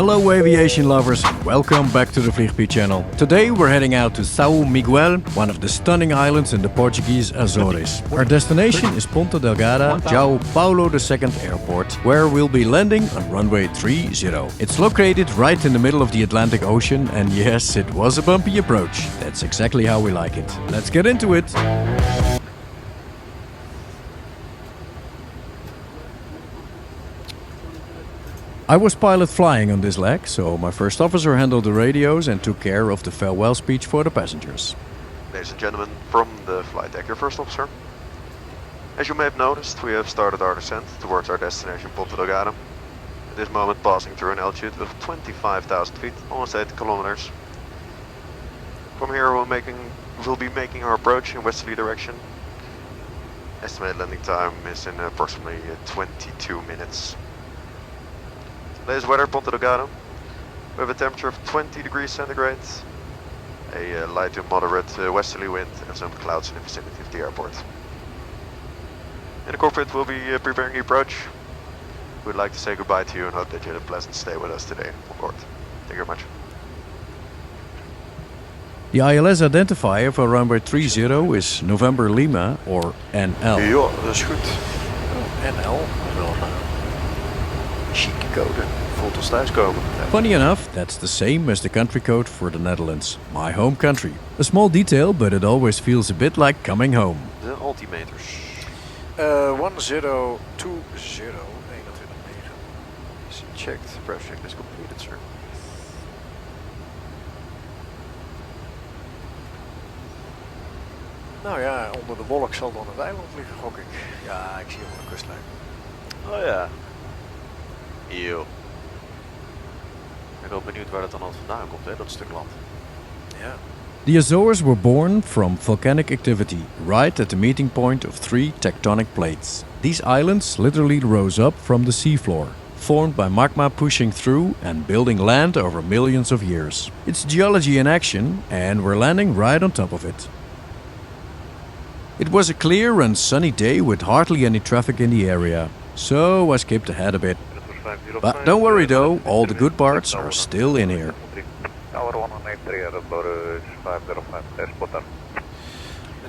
Hello aviation lovers and welcome back to the Vliegpiet channel. Today we're heading out to São Miguel, one of the stunning islands in the Portuguese Azores. Our destination is Ponta Delgada, João Paulo II Airport, where we'll be landing on runway 30. It's located right in the middle of the Atlantic Ocean, and yes, it was a bumpy approach. That's exactly how we like it. Let's get into it. I was pilot flying on this leg, so my first officer handled the radios and took care of the farewell speech for the passengers. Ladies and gentlemen, from the flight deck, your first officer. As you may have noticed, we have started our descent towards our destination Ponta Delgada. At this moment passing through an altitude of 25,000 feet, almost 8 kilometers. From here we'll be making our approach in westerly direction. Estimated landing time is in approximately 22 minutes. Today's weather, Ponta Delgada. We have a temperature of 20 degrees centigrade, a light to moderate westerly wind and some clouds in the vicinity of the airport. In the cockpit we'll be preparing the approach. We'd like to say goodbye to you and hope that you had a pleasant stay with us today on board. Thank you very much. The ILS identifier for runway 30 is November Lima, or NL. Ja, dat is goed. NL, wel een chique code. Voelt ons thuiskomen. Funny enough, that's the same as the country code for the Netherlands, my home country. A small detail, but it always feels a bit like coming home. De altimeters. 1020 is checked. Press check is completed, sir. Nou ja, onder de wolk zal dan het eiland liggen, gok ik. Ja, ik zie hem aan de kustlijn. Oh ja. Eeuw. Ik ben wel benieuwd waar dat dan altijd vandaan komt, hè, dat stuk land. Ja. The Azores were born from volcanic activity, right at the meeting point of 3 tectonic plates. These islands literally rose up from the seafloor, formed by magma pushing through and building land over millions of years. It's geology in action, and we're landing right on top of it. It was a clear and sunny day with hardly any traffic in the area, so I skipped ahead a bit. But don't worry though, all the good parts are still in here. Tower 183 at Azores 505 spotter.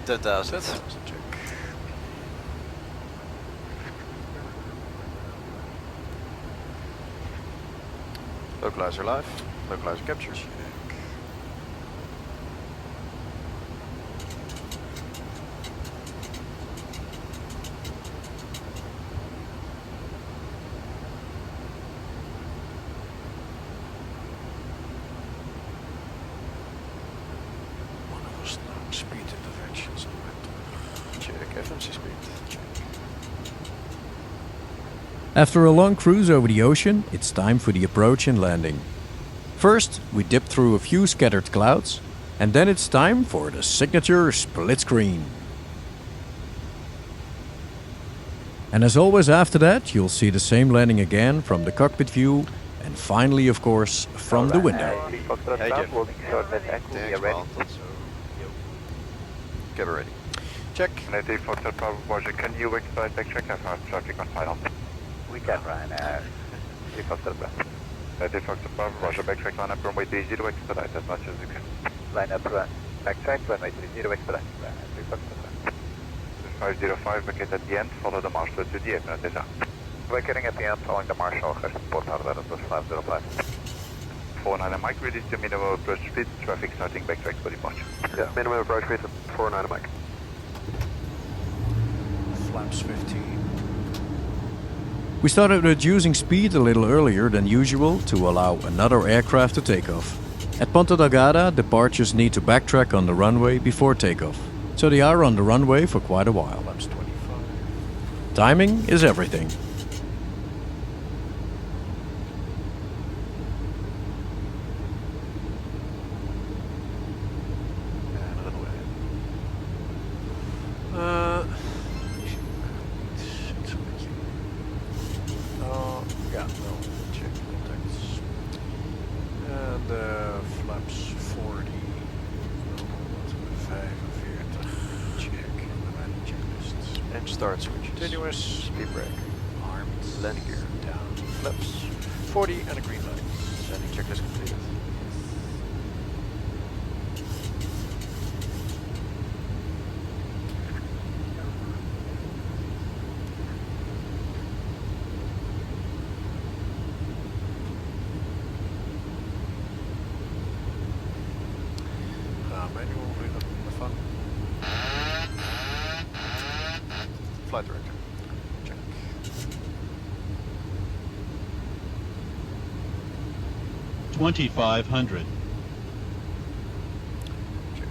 10,000. Check. Localizer live. Localizer capture. Check. Speed interventions on that. Check FMC speed. Check. After a long cruise over the ocean, it's time for the approach and landing. First, we dip through a few scattered clouds, and then it's time for the signature split screen. And as always after that, you'll see the same landing again from the cockpit view, and finally, of course, from the window. Hey Jeff. Okay, we're ready. Check. Native Foxtrot Bravo, can you expedite backtrack? Have hard traffic on final. We can run Native Foxtrot Bravo. Native Foxtrot Bravo, backtrack line up runway 30, expedite as much as you can. Line up run. Backtrack runway 30, expedite. Native Foxtrot Bravo. 505, vacate at the end, follow the marshal to the airport. Vacating at the end, following the marshal, Port Harbour, that was 505. 49 Mike, release to minimum approach speed, traffic starting backtrack for departure. Yeah, minimum approach speed 49 Mike. Flaps 15. We started reducing speed a little earlier than usual to allow another aircraft to take off. At Ponta Delgada, departures need to backtrack on the runway before takeoff, so they are on the runway for quite a while. Flaps 25. Timing is everything. Flaps 40. And start switch. Continuous. Speed brake. Armed. Landing gear. Down. Flaps 40 and a green light. Landing checklist completed. Manual with the fun. Flight director. Check. $2,500. Check.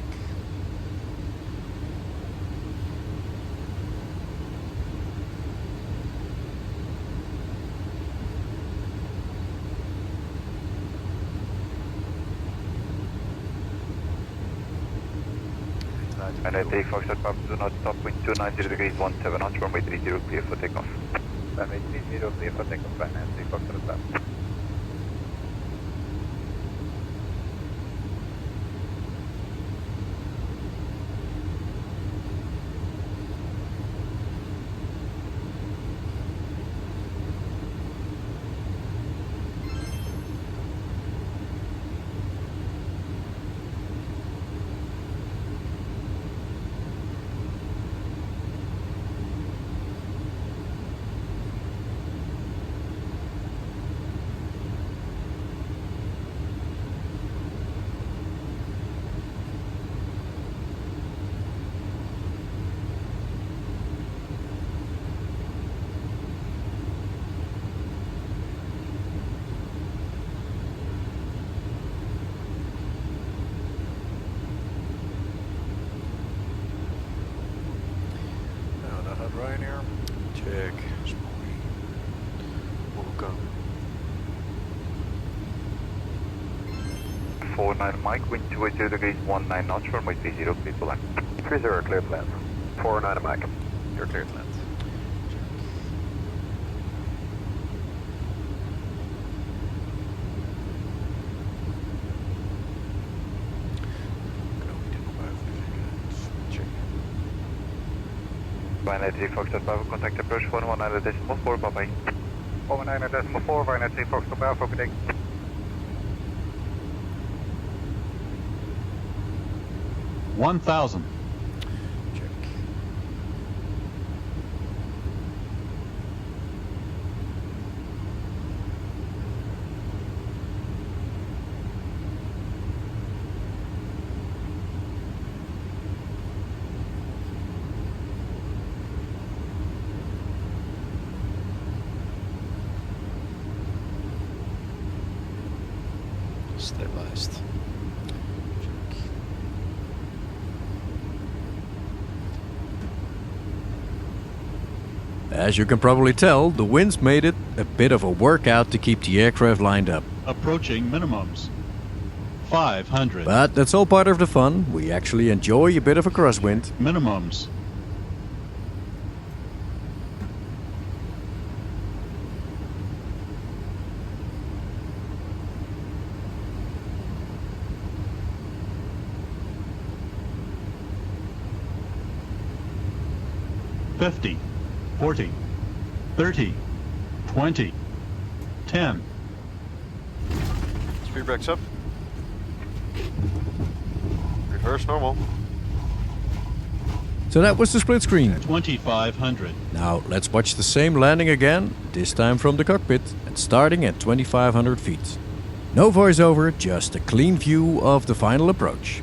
And I take Foxtrot Papa, do not stop, wind 290 degrees 17 knots, runway 30 clear for takeoff. Runway 30 clear for takeoff, and take Foxtrot Papa. Ryanair. Check. Welcome. 49 Mike, wind 280 degrees 19 knots, runway 30 clear for land. 30 clear to land. 49 Mike. You're clear to land. Ryanair 3 Foxtrot Bravo, contact approach 119.4, bye-bye. 119.4, Ryanair 3 Foxtrot Bravo, good day. $1,000. Check. Stabilized. As you can probably tell, the winds made it a bit of a workout to keep the aircraft lined up. Approaching minimums. 500. But that's all part of the fun. We actually enjoy a bit of a crosswind. Minimums. $50, $40, $30, $20, $10. Speed brakes up. Reverse normal. So that was the split screen. $2,500. Now let's watch the same landing again, this time from the cockpit and starting at 2,500 feet. No voiceover, just a clean view of the final approach.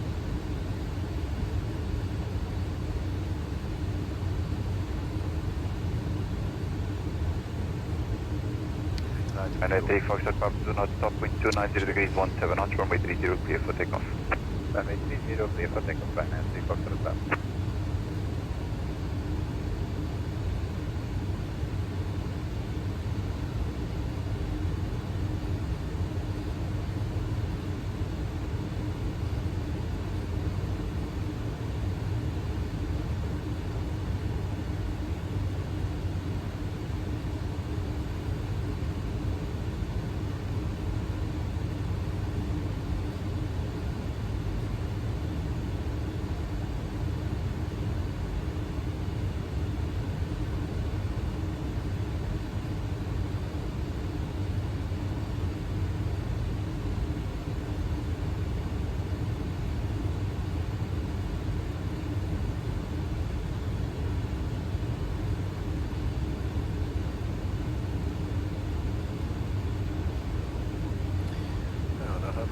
And I take Foxtrot Papa, do not stop, wind 290 degrees 17 knots, runway 30 clear for takeoff. Runway 30 clear for takeoff, Ryanair 3 Foxtrot Papa.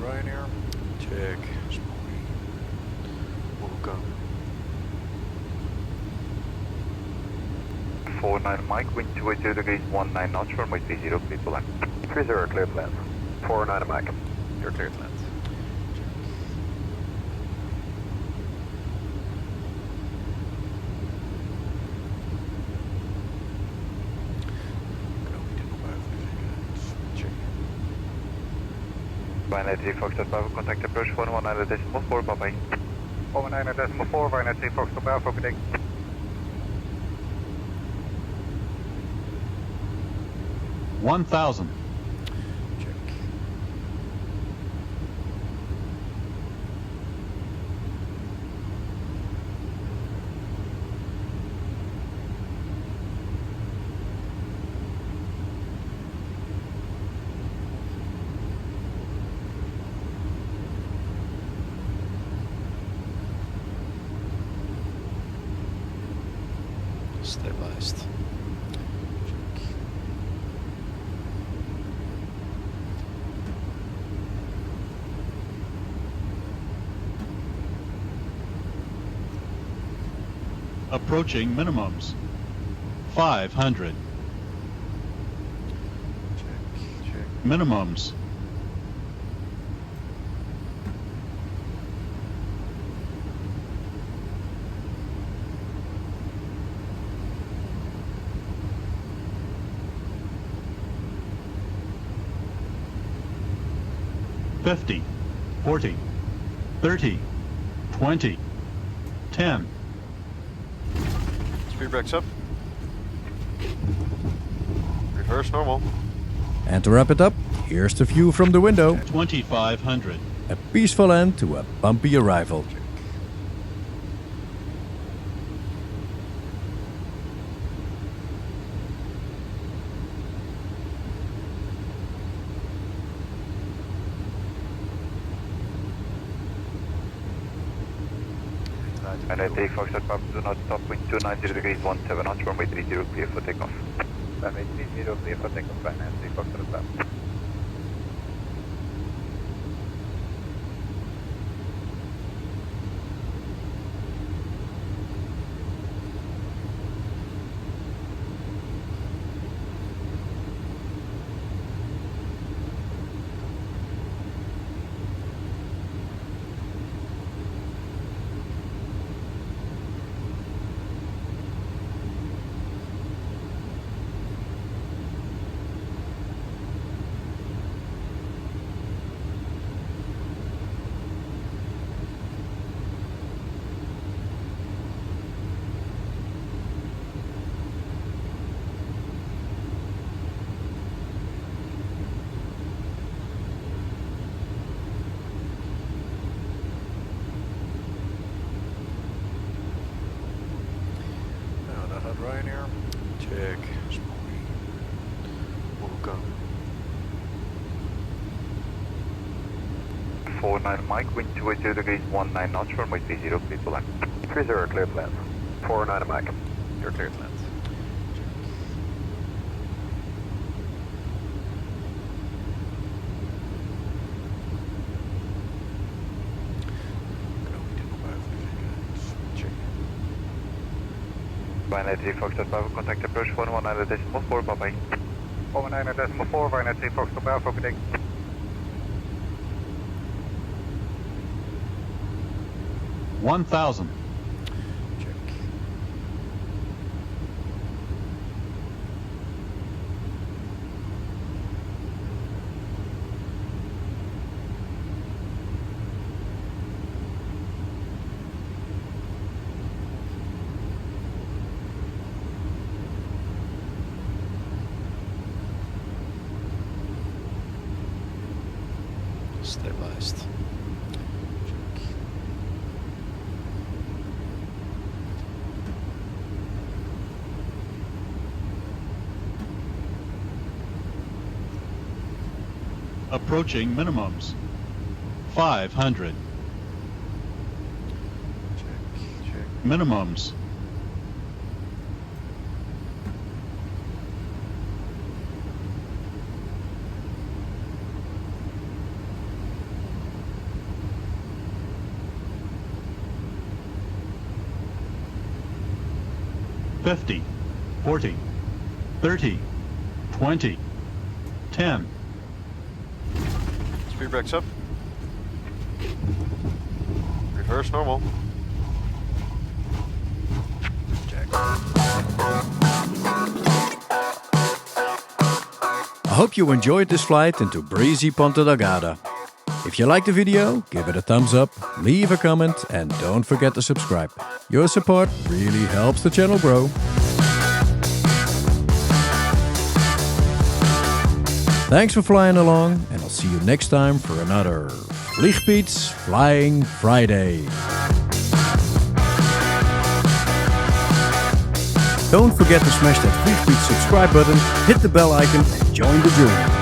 Ryanair. Check. Smoothie. Welcome. 49 Mike, wind 280 degrees 19 knots, runway 30, clear to land. 30, clear to land. 49 Mike, you're clear to land. Ryanair 3 Foxtrot Bravo, contact approach 119.4, bye-bye. 119.4, Ryanair 3 Foxtrot Bravo, good day. One thousand. Check. Stabilized. Check. Approaching minimums. 500. Check. Minimums. $50, $40, $30, $20, $10. Speed brakes up. Reverse normal. And to wrap it up, here's the view from the window. 2,500. A peaceful end to a bumpy arrival. Ryanair 3 Foxtrot Bravo, do not stop, wind 290 degrees 17 knots, runway 30, clear for takeoff. Runway 30, clear for takeoff, Ryanair 3 Foxtrot Bravo. Ryanair. Check. Smoothie. Welcome. 49 Mike, wind 280 degrees 19 knots, runway 30, clear to land. 30, clear to land. 49 Mike, you're clear to land. Ryanair 3 Foxtrot Bravo, contact approach 119.4, bye-bye. 119.4, Ryanair 3 Foxtrot Bravo, good day. One thousand. Check. Stabilized. Check. Approaching minimums. 500. Check. Minimums. 50, 40, 30, 20, 10. Speed brakes up. Reverse normal. Check. I hope you enjoyed this flight into breezy Ponta Delgada. If you liked the video, give it a thumbs up, leave a comment and don't forget to subscribe. Your support really helps the channel grow. Thanks for flying along and I'll see you next time for another Vliegpiet's Flying Friday. Don't forget to smash that Vliegpiet subscribe button, hit the bell icon and join the journey.